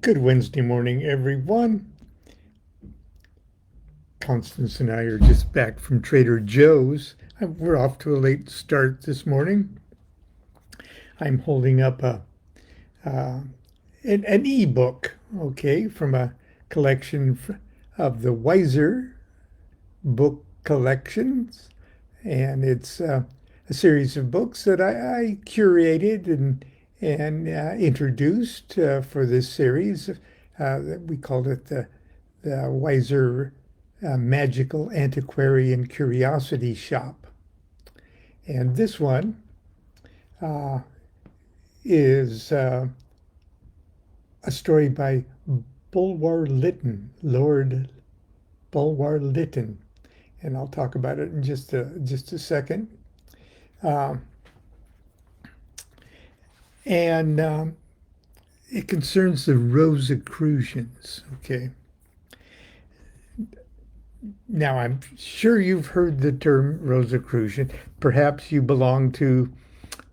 Good Wednesday morning, everyone. Constance and I are just back from Trader Joe's. We're off to a late start this morning. I'm holding up uh, an e-book, okay, from a collection of the Wiser book collections, and it's a series of books that I curated and introduced for this series. We called it the Wiser Magical Antiquarian Curiosity Shop. And this one uh, is a story by Bulwer Lytton, Lord Bulwer Lytton. And I'll talk about it in just a second. Uh, and it concerns the Rosicrucians. Okay. Now, I'm sure you've heard the term Rosicrucian. Perhaps you belong to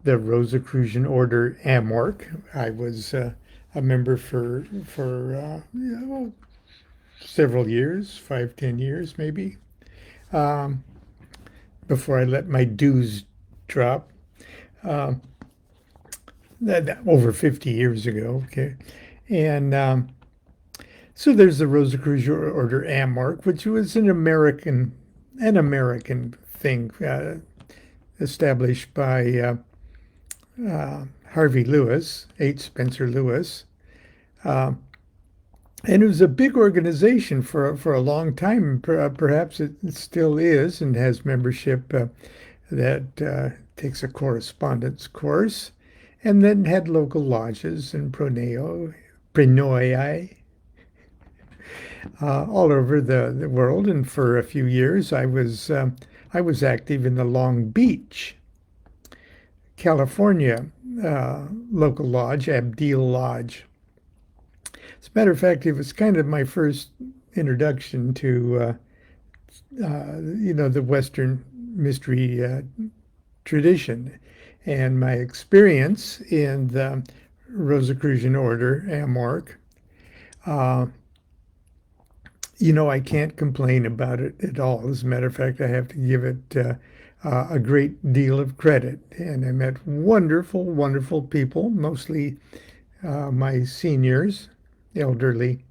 the Rosicrucian Order Amorc. I was a member for several years, 5, 10 years maybe, um, before I let my dues drop. Um, over 50 years ago. Okay, and so there's the Rosicrucian Order Amorc, which was an American thing established by Harvey Lewis, H. Spencer Lewis. Uh, and it was a big organization for a long time. Perhaps it still is and has membership that takes a correspondence course, and then had local lodges and prenoi all over the world. And for a few years, I was active in the Long Beach, California local lodge, Abdeel Lodge. As a matter of fact, it was kind of my first introduction to the Western mystery tradition, and my experience in the Rosicrucian Order, Amorc. Uh, I can't complain about it at all. As a matter of fact, I have to give it a great deal of credit. And I met wonderful, wonderful people, mostly my seniors, elderly,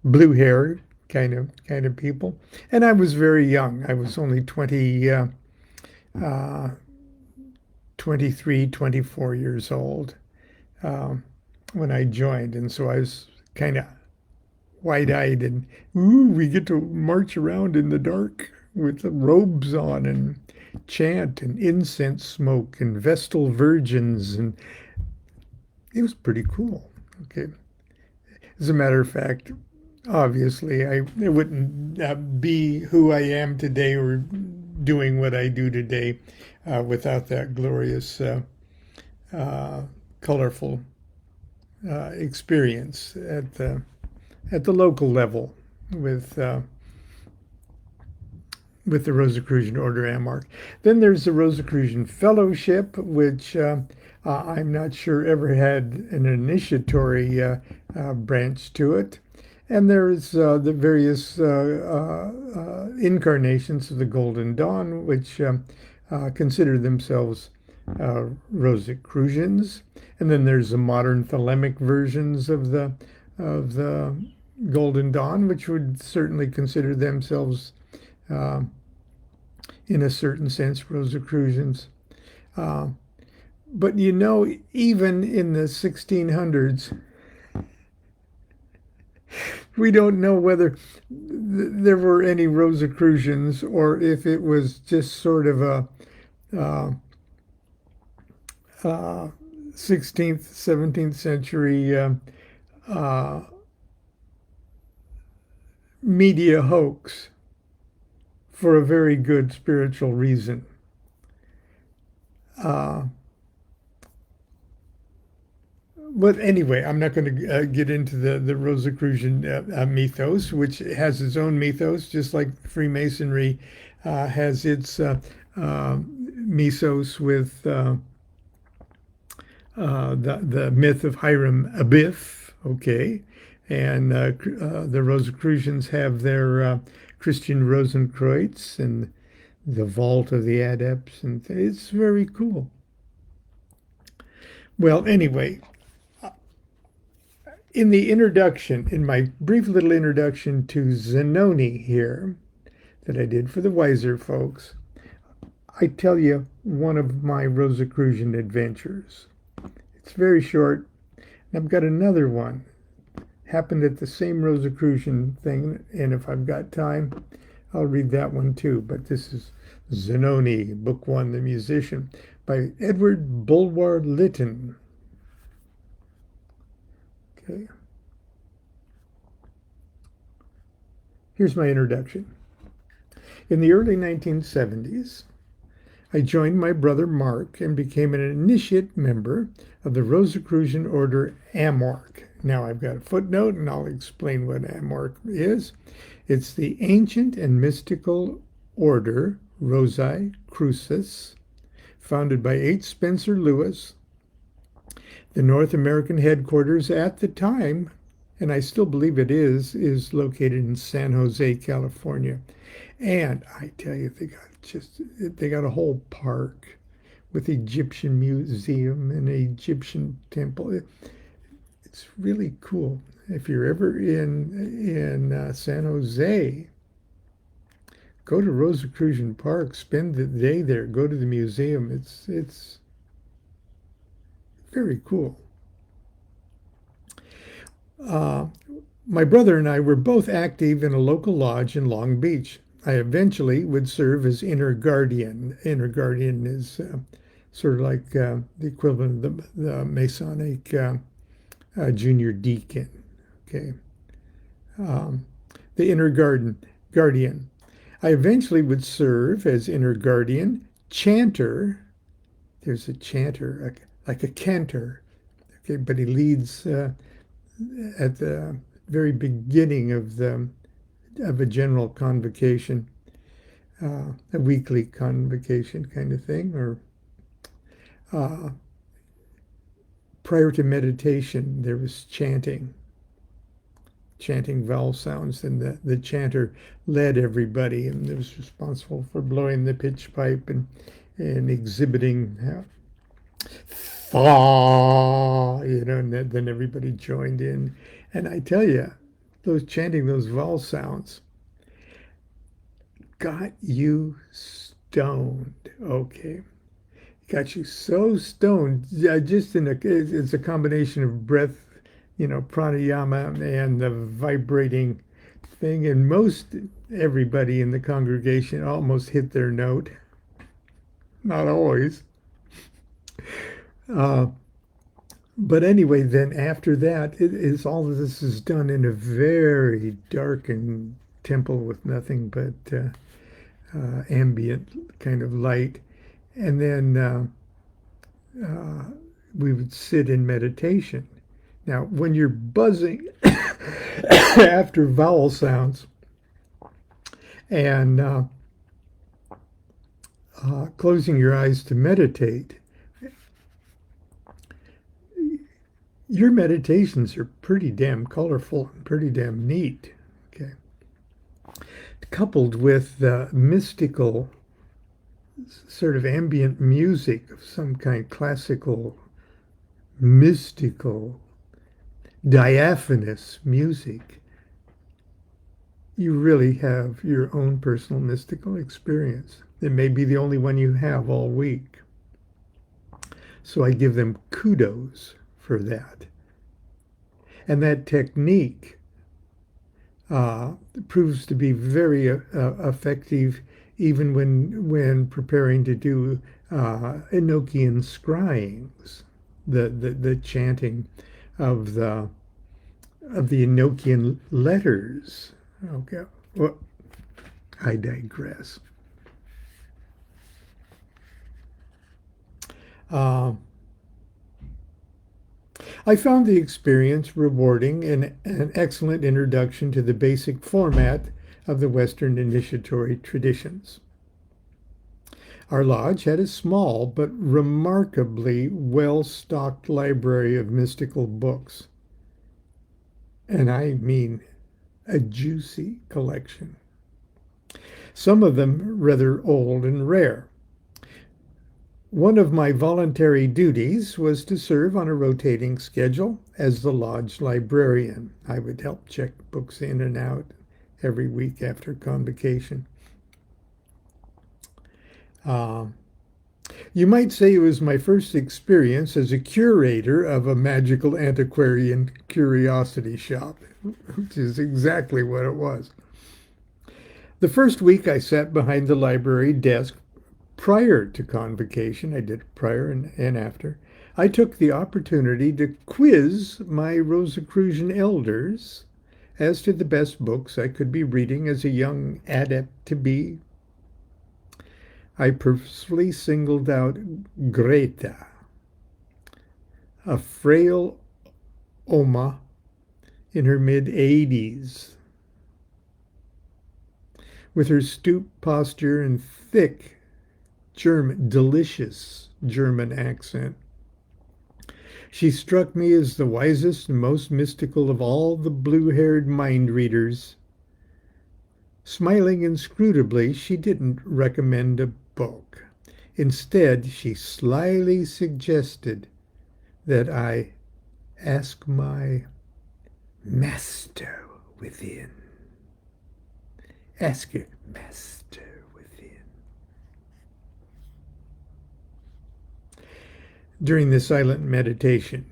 blue hair kind of people. And I was very young. I was only 23, 24 years old when I joined. And so I was kind of wide-eyed and, ooh, we get to march around in the dark with the robes on and chant and incense smoke and Vestal virgins. And it was pretty cool. Okay. As a matter of fact, obviously, I wouldn't be who I am today or doing what I do today without that glorious, uh, colorful experience at the local level with the Rosicrucian Order Amorc. Then there's the Rosicrucian Fellowship, which I'm not sure ever had an initiatory branch to it. And there's the various incarnations of the Golden Dawn, which consider themselves Rosicrucians. And then there's the modern Thelemic versions of the Golden Dawn, which would certainly consider themselves, uh, in a certain sense, Rosicrucians. Uh, but even in the 1600s, we don't know whether there were any Rosicrucians or if it was just sort of a uh, 16th, 17th century uh, media hoax for a very good spiritual reason. Uh, but anyway, I'm not going to get into the Rosicrucian mythos, which has its own mythos, just like Freemasonry has its mythos with the myth of Hiram Abiff, okay, and the Rosicrucians have their Christian Rosenkreuz and the Vault of the Adepts, and it's very cool. Well, anyway, in the introduction, in my brief little introduction to Zanoni here that I did for the wiser folks, I tell you one of my Rosicrucian adventures. It's very short. I've got another one. Happened at the same Rosicrucian thing, and if I've got time, I'll read that one too. But this is Zanoni, Book One, The Musician, by Edward Bulwer Lytton. Okay. Here's my introduction. In the early 1970s, I joined my brother Mark and became an initiate member of the Rosicrucian order Amorc. Now I've got a footnote and I'll explain what Amorc is. It's the ancient and mystical order Rosicrucis, founded by H. Spencer Lewis. The North American headquarters at the time, and I still believe it is located in San Jose, California. And I tell you, they got a whole park with Egyptian museum and an Egyptian temple. It's really cool. If you're ever in San Jose, go to Rosicrucian Park, spend the day there, go to the museum. It's very cool. My brother and I were both active in a local lodge in Long Beach. I eventually would serve as inner guardian. Inner guardian is sort of like the equivalent of the Masonic junior deacon. Okay, the inner guardian. I eventually would serve as inner guardian, chanter. There's a chanter, like a cantor. Okay, but he leads at the very beginning of a general convocation, a weekly convocation kind of thing, or prior to meditation, there was chanting vowel sounds, and the chanter led everybody and was responsible for blowing the pitch pipe and exhibiting fa, and then everybody joined in. And I tell you, chanting those vowel sounds got you stoned. Okay. Got you so stoned. Just it's a combination of breath, pranayama and the vibrating thing. And everybody in the congregation almost hit their note. Not always. But anyway, then after that, all of this is done in a very darkened temple with nothing but ambient kind of light. And then we would sit in meditation. Now, when you're buzzing after vowel sounds and closing your eyes to meditate, your meditations are pretty damn colorful and pretty damn neat. Okay, coupled with the mystical sort of ambient music of some kind, classical, mystical, diaphanous music, you really have your own personal mystical experience. It may be the only one you have all week. So I give them kudos for that. And that technique proves to be very effective even when preparing to do Enochian scryings, the chanting of the Enochian letters. Okay, well, I digress. I found the experience rewarding and an excellent introduction to the basic format of the Western initiatory traditions. Our lodge had a small but remarkably well-stocked library of mystical books, and I mean a juicy collection. Some of them rather old and rare. One of my voluntary duties was to serve on a rotating schedule as the lodge librarian. I would help check books in and out every week after convocation. You might say it was my first experience as a curator of a magical antiquarian curiosity shop, which is exactly what it was. The first week I sat behind the library desk prior to convocation. I did prior and after. I took the opportunity to quiz my Rosicrucian elders as to the best books I could be reading as a young adept to be. I purposely singled out Greta, a frail Oma in her mid-80s, with her stooped posture and thick delicious German accent. She struck me as the wisest and most mystical of all the blue-haired mind readers. Smiling inscrutably, she didn't recommend a book. Instead, she slyly suggested that I ask my master within. Ask your master within. During the silent meditation,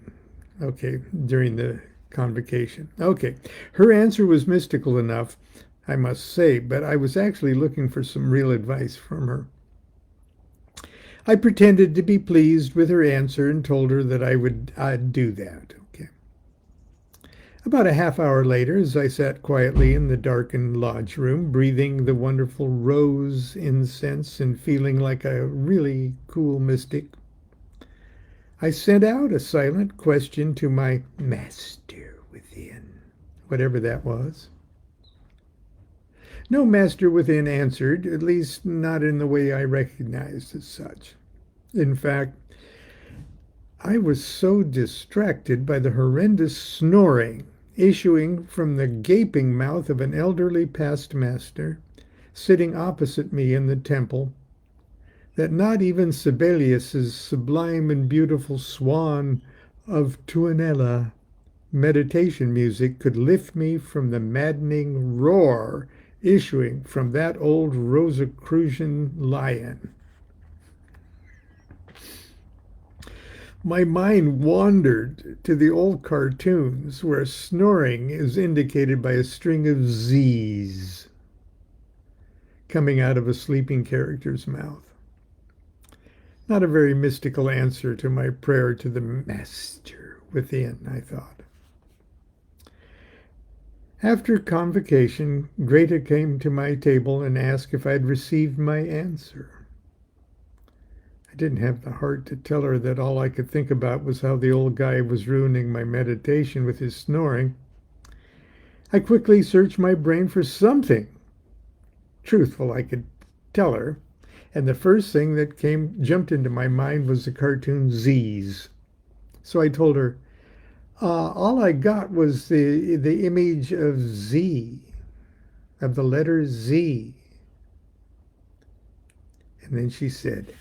during the convocation. Her answer was mystical enough, I must say, but I was actually looking for some real advice from her. I pretended to be pleased with her answer and told her that I'd do that. About a half hour later, as I sat quietly in the darkened lodge room, breathing the wonderful rose incense and feeling like a really cool mystic, I sent out a silent question to my master within, whatever that was. No master within answered, at least not in the way I recognized as such. In fact, I was so distracted by the horrendous snoring issuing from the gaping mouth of an elderly past master sitting opposite me in the temple that not even Sibelius's sublime and beautiful swan of Tuonela meditation music could lift me from the maddening roar issuing from that old Rosicrucian lion. My mind wandered to the old cartoons where snoring is indicated by a string of Z's coming out of a sleeping character's mouth. Not a very mystical answer to my prayer to the master within, I thought. After convocation, Greta came to my table and asked if I'd received my answer. I didn't have the heart to tell her that all I could think about was how the old guy was ruining my meditation with his snoring. I quickly searched my brain for something truthful I could tell her, and the first thing that jumped into my mind was the cartoon Z's. So I told her, all I got was the image of Z, of the letter Z. And then she said,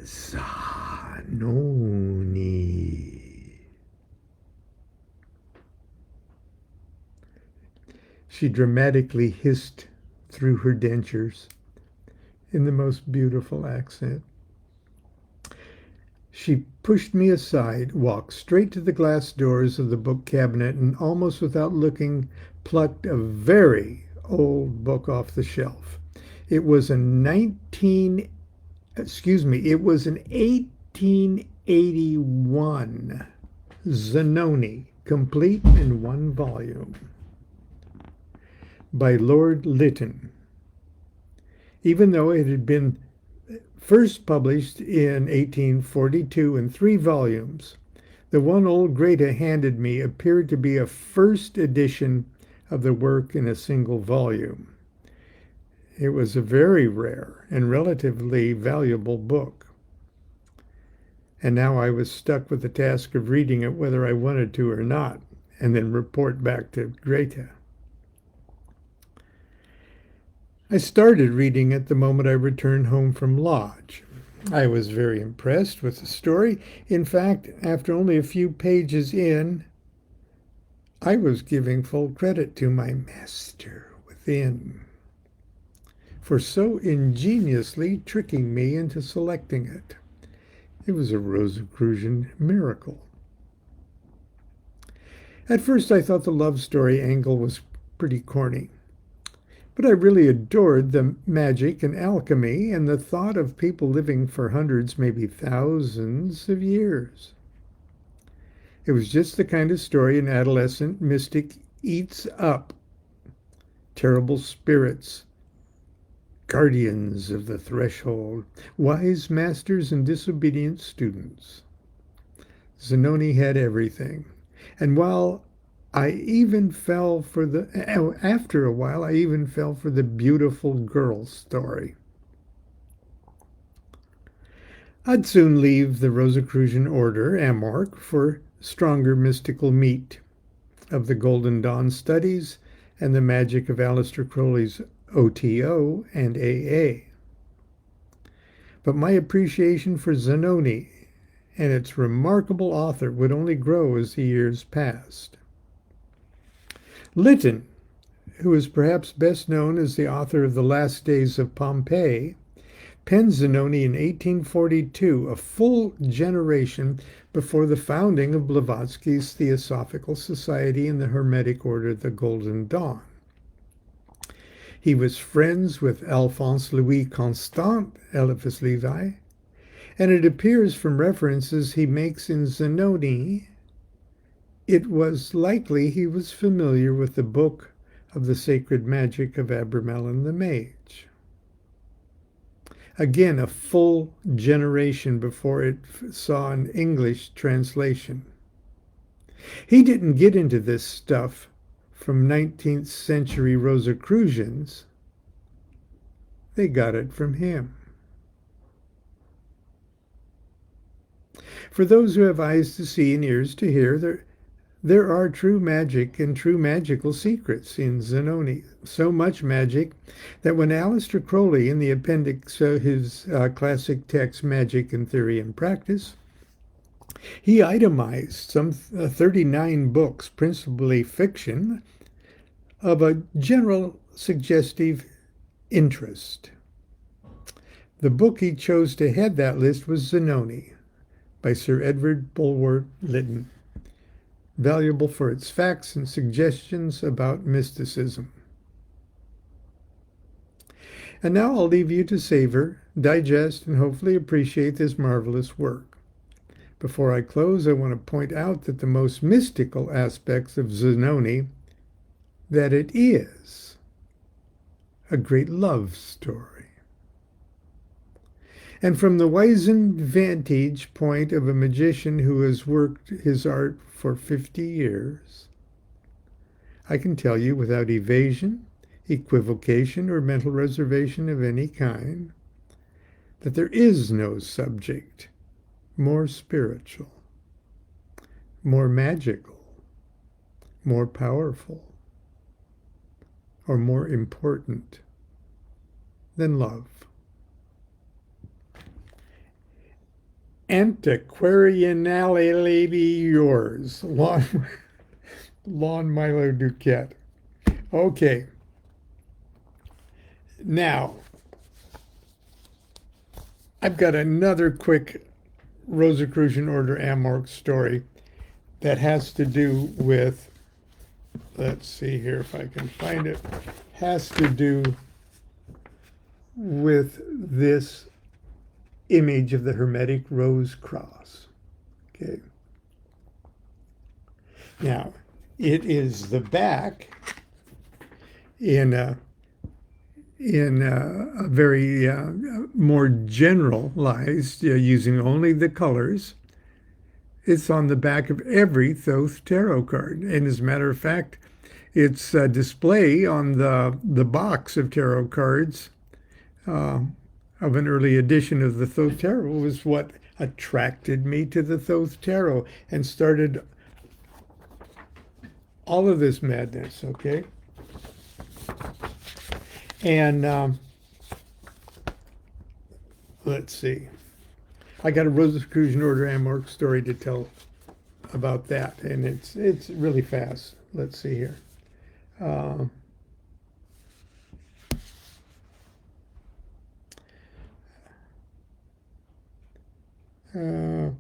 Zanoni. She dramatically hissed through her dentures in the most beautiful accent. She pushed me aside, walked straight to the glass doors of the book cabinet, and almost without looking, plucked a very old book off the shelf. It was an 1881 Zanoni, complete in one volume, by Lord Lytton. Even though it had been first published in 1842 in 3 volumes, the one old Greta handed me appeared to be a first edition of the work in a single volume. It was a very rare and relatively valuable book. And now I was stuck with the task of reading it whether I wanted to or not, and then report back to Greta. I started reading it the moment I returned home from lodge. I was very impressed with the story. In fact, after only a few pages in, I was giving full credit to my master within for so ingeniously tricking me into selecting it. It was a Rosicrucian miracle. At first, I thought the love story angle was pretty corny, but I really adored the magic and alchemy and the thought of people living for hundreds, maybe thousands of years. It was just the kind of story an adolescent mystic eats up. Terrible spirits, guardians of the threshold, wise masters and disobedient students. Zanoni had everything. And while I even fell for after a while, I even fell for the beautiful girl story. I'd soon leave the Rosicrucian order, Amorc, for stronger mystical meat of the Golden Dawn studies and the magic of Aleister Crowley's OTO and AA. But my appreciation for Zanoni and its remarkable author would only grow as the years passed. Lytton, who is perhaps best known as the author of The Last Days of Pompeii, penned Zanoni in 1842, a full generation before the founding of Blavatsky's Theosophical Society and the Hermetic Order of the Golden Dawn. He was friends with Alphonse Louis Constant, Eliphas Levi, and it appears from references he makes in Zanoni, it was likely he was familiar with the book of the sacred magic of Abramelin the Mage. Again, a full generation before it saw an English translation. He didn't get into this stuff from 19th century Rosicrucians. They got it from him. For those who have eyes to see and ears to hear, there are true magic and true magical secrets in Zanoni. So much magic that when Aleister Crowley, in the appendix of his classic text, Magic in Theory and Practice, he itemized some 39 books, principally fiction, of a general suggestive interest. The book he chose to head that list was Zanoni by Sir Edward Bulwer Lytton, valuable for its facts and suggestions about mysticism. And now I'll leave you to savor, digest, and hopefully appreciate this marvelous work. Before I close, I want to point out that the most mystical aspects of Zanoni, that it is a great love story. And from the wizened vantage point of a magician who has worked his art for 50 years, I can tell you without evasion, equivocation, or mental reservation of any kind, that there is no subject more spiritual, more magical, more powerful, or more important than love. Antiquarianally yours, Lon Milo DuQuette. Okay. Now, I've got another quick Rosicrucian Order Amorc story that has to do with, let's see here if I can find it, has to do with this image of the Hermetic Rose Cross. Okay. Now, it is the back in a very more generalized, using only the colors. It's on the back of every Thoth tarot card. And as a matter of fact, its display on the box of tarot cards uh, of an early edition of the Thoth Tarot was what attracted me to the Thoth Tarot and started all of this madness, okay? And let's see. I got a Rosicrucian Order Amorc story to tell about that, and it's really fast. Let's see here. Uh, uh,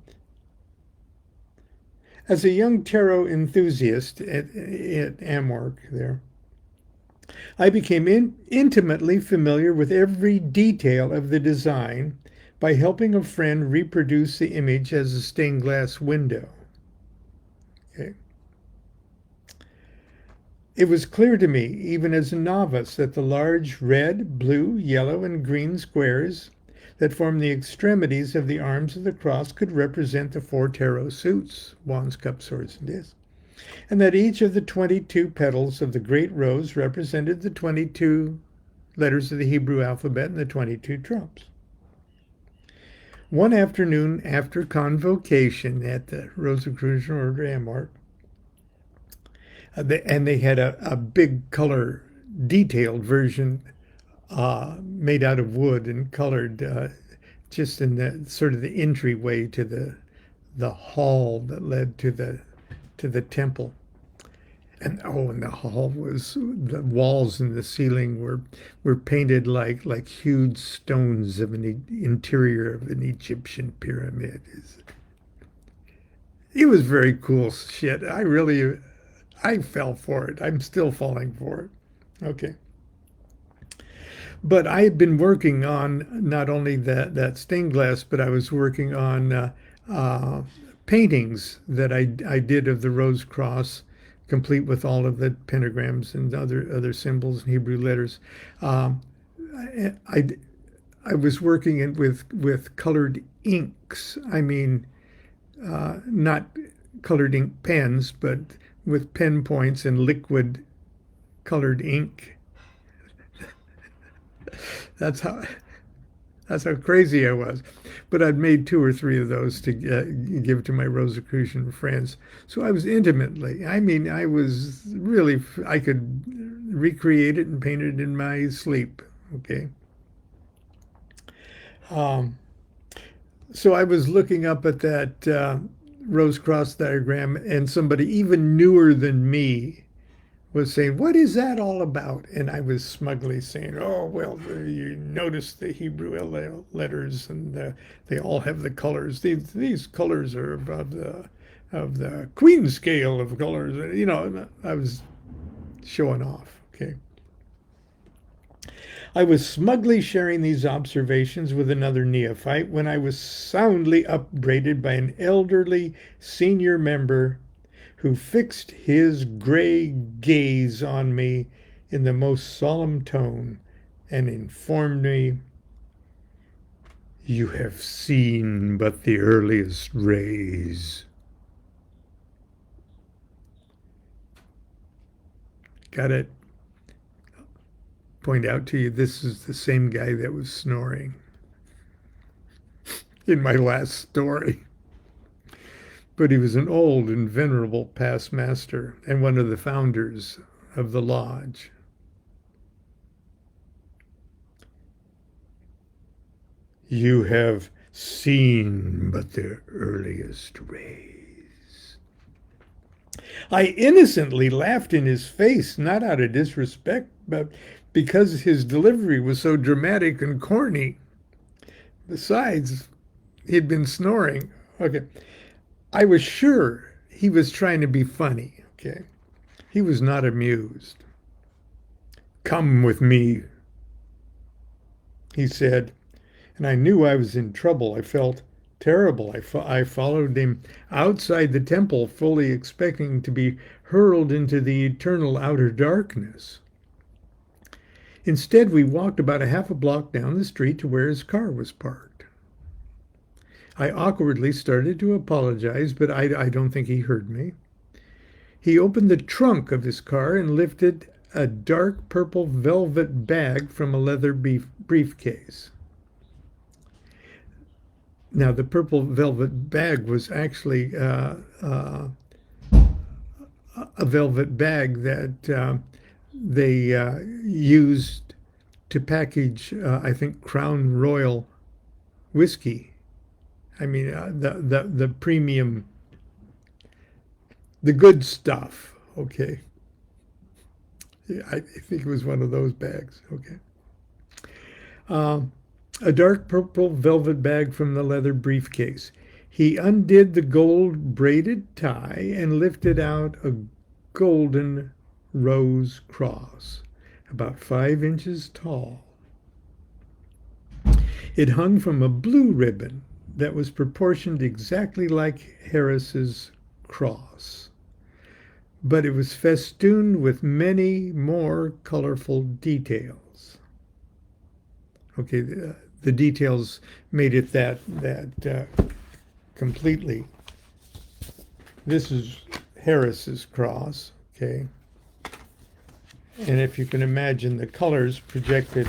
as a young tarot enthusiast at Amorc there, I became intimately familiar with every detail of the design by helping a friend reproduce the image as a stained glass window. Okay. It was clear to me, even as a novice, that the large red, blue, yellow, and green squares that form the extremities of the arms of the cross could represent the 4 tarot suits, wands, cups, swords, and discs, and that each of the 22 petals of the great rose represented the 22 letters of the Hebrew alphabet and the 22 trumps. One afternoon after convocation at the Rosicrucian Order Amorc, and they had a big color detailed version made out of wood and colored just in the sort of the entryway to the hall that led to the temple. And the hall was, the walls and the ceiling were painted like huge stones of an interior of an Egyptian pyramid. It was very cool shit. I fell for it. I'm still falling for it. Okay. But I had been working on not only that stained glass, but I was working on paintings that I did of the Rose Cross, complete with all of the pentagrams and other symbols and Hebrew letters. I was working with colored inks. I mean, not colored ink pens, but with pen points and liquid colored ink. That's how crazy I was. But I'd made 2 or 3 of those to give to my Rosicrucian friends. So I was intimately, I was really, I could recreate it and paint it in my sleep. Okay. So I was looking up at that Rose Cross diagram, and somebody even newer than me was saying, "What is that all about?" And I was smugly saying, "Oh, well, you notice the Hebrew letters, and they all have the colors. These colors are of the queen scale of colors." You know, I was showing off. Okay. I was smugly sharing these observations with another neophyte when I was soundly upbraided by an elderly senior member who fixed his gray gaze on me in the most solemn tone and informed me, "You have seen but the earliest rays." Got it. Point out to you, this is the same guy that was snoring in my last story. But he was an old and venerable past master and one of the founders of the lodge. "You have seen but the earliest rays." I innocently laughed in his face, not out of disrespect, but because his delivery was so dramatic and corny. Besides, he'd been snoring. Okay. I was sure he was trying to be funny. Okay. He was not amused. "Come with me," he said, and I knew I was in trouble. I felt terrible. I followed him outside the temple, fully expecting to be hurled into the eternal outer darkness. Instead, we walked about a half a block down the street to where his car was parked. I awkwardly started to apologize, but I don't think he heard me. He opened the trunk of his car and lifted a dark purple velvet bag from a leather briefcase. Now, the purple velvet bag was actually a velvet bag that they used to package, I think, Crown Royal whiskey. I mean, the premium, the good stuff. Okay, yeah, I think it was one of those bags. Okay. A dark purple velvet bag from the leather briefcase. He undid the gold braided tie and lifted out a golden rose cross, about 5 inches tall. It hung from a blue ribbon that was proportioned exactly like Harris's cross, but it was festooned with many more colorful details. Okay, the details made it that completely. This is Harris's cross, okay? And if you can imagine the colors projected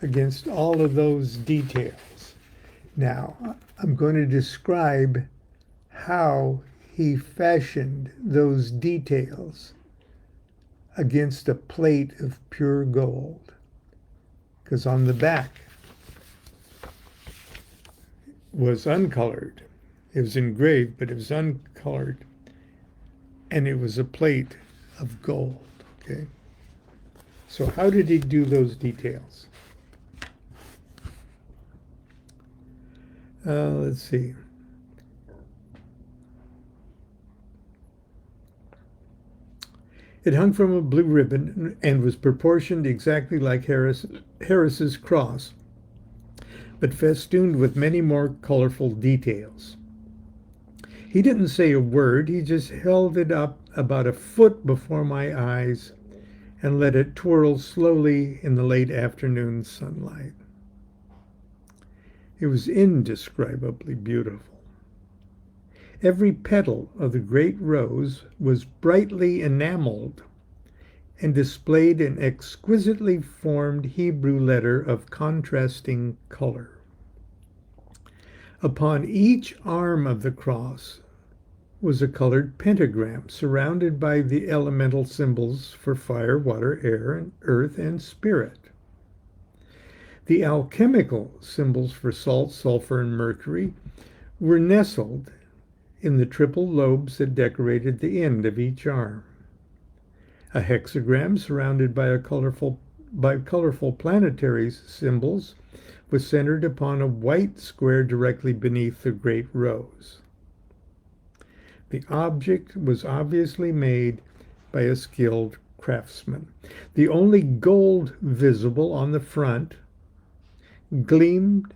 against all of those details. Now, I'm going to describe how he fashioned those details against a plate of pure gold. Because on the back was uncolored. It was engraved, but it was uncolored. And it was a plate of gold, okay? So how did he do those details? Let's see. It hung from a blue ribbon and was proportioned exactly like Harris's cross, but festooned with many more colorful details. He didn't say a word. He just held it up about a foot before my eyes and let it twirl slowly in the late afternoon sunlight. It was indescribably beautiful. Every petal of the great rose was brightly enameled and displayed an exquisitely formed Hebrew letter of contrasting color. Upon each arm of the cross was a colored pentagram surrounded by the elemental symbols for fire, water, air, and earth, and spirit. The alchemical symbols for salt, sulfur, and mercury were nestled in the triple lobes that decorated the end of each arm. A hexagram surrounded by colorful planetary symbols was centered upon a white square directly beneath the great rose. The object was obviously made by a skilled craftsman. The only gold visible on the front gleamed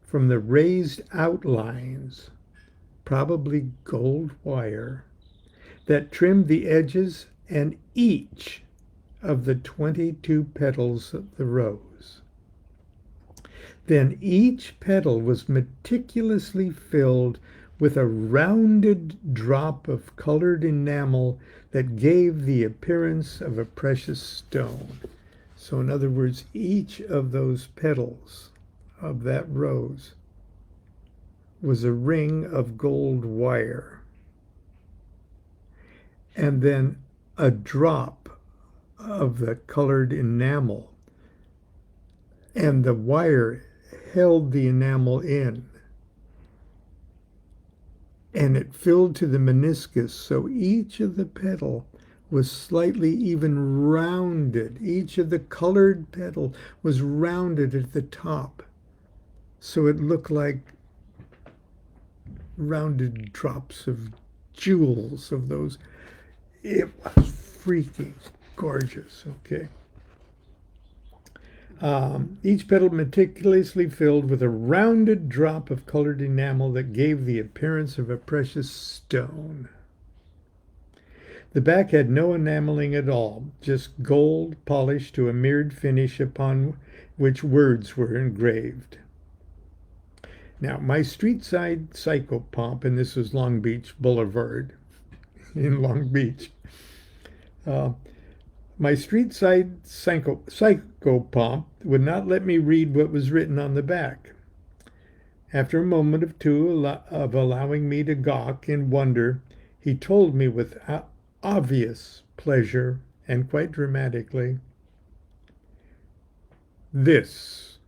from the raised outlines, probably gold wire, that trimmed the edges and each of the 22 petals of the rose. Then each petal was meticulously filled with a rounded drop of colored enamel that gave the appearance of a precious stone. So in other words, each of those petals of that rose was a ring of gold wire. And then a drop of the colored enamel. And the wire held the enamel in. And it filled to the meniscus, so each of the petal was slightly even rounded. Each of the colored petal was rounded at the top. So it looked like rounded drops of jewels of those. It was freaking gorgeous, okay? Each petal meticulously filled with a rounded drop of colored enamel that gave the appearance of a precious stone. The back had no enameling at all, just gold polished to a mirrored finish upon which words were engraved. Now, my street side psychopomp, and this was Long Beach Boulevard in Long Beach, Uh, my street side psychopomp would not let me read what was written on the back. After a moment of two of allowing me to gawk in wonder, he told me with obvious pleasure and quite dramatically, "This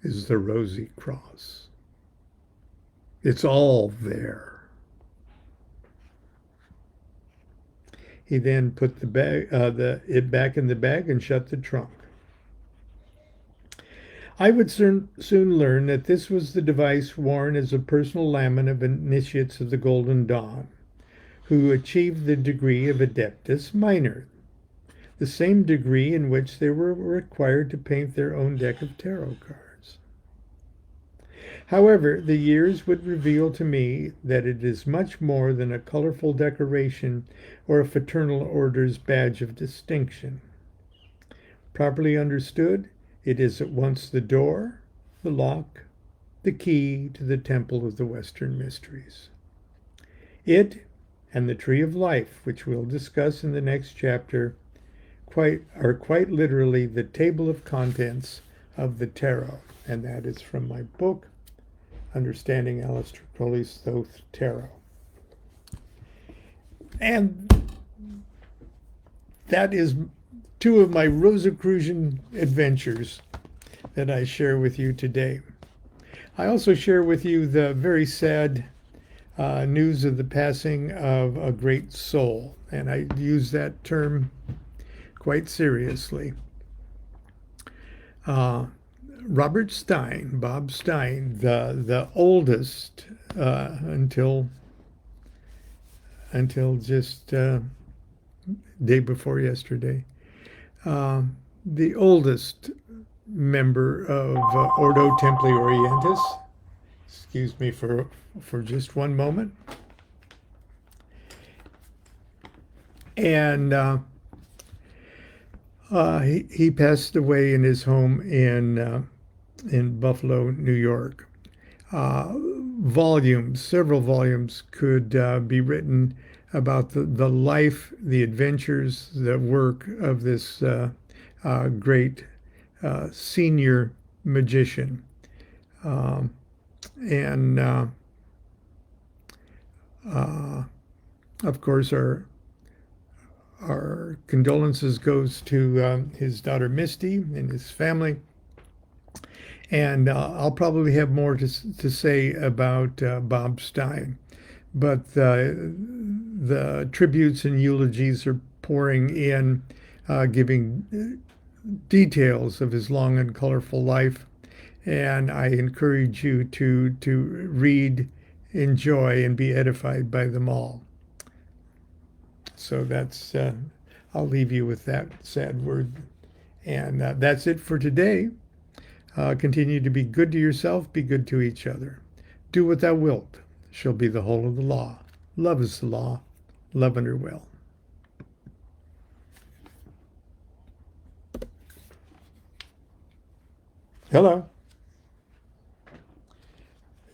is the Rosy Cross. It's all there." He then put it back in the bag and shut the trunk. I would soon learn that this was the device worn as a personal lament of initiates of the Golden Dawn, who achieved the degree of Adeptus Minor, the same degree in which they were required to paint their own deck of tarot cards. However, the years would reveal to me that it is much more than a colorful decoration or a fraternal order's badge of distinction. Properly understood, it is at once the door, the lock, the key to the temple of the Western mysteries. It and the tree of life, which we'll discuss in the next chapter, are quite literally the table of contents of the tarot. And that is from my book, Understanding Aleister Crowley's Thoth Tarot. And that is two of my Rosicrucian adventures that I share with you today. I also share with you the very sad news of the passing of a great soul, and I use that term quite seriously. Robert Stein, Bob Stein, the oldest until just day before yesterday, the oldest member of Ordo Templi Orientis. Excuse me for just one moment. And he passed away in his home in Buffalo, New York. Several volumes could be written about the life, the adventures, the work of this great senior magician. And of course, our condolences goes to his daughter Misty and his family. And I'll probably have more to say about Bob Stein. But the tributes and eulogies are pouring in, giving details of his long and colorful life. And I encourage you to read, enjoy, and be edified by them all. So that's, I'll leave you with that sad word. And that's it for today. Continue to be good to yourself, be good to each other. Do what thou wilt, shall be the whole of the law. Love is the law, love under will. Hello.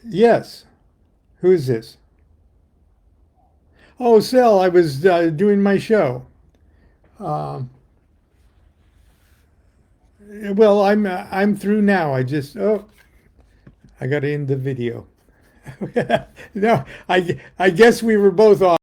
Yes. Who is this? Oh, Sel, I was doing my show. Well, I'm through now. I got to end the video. No, I guess we were both on.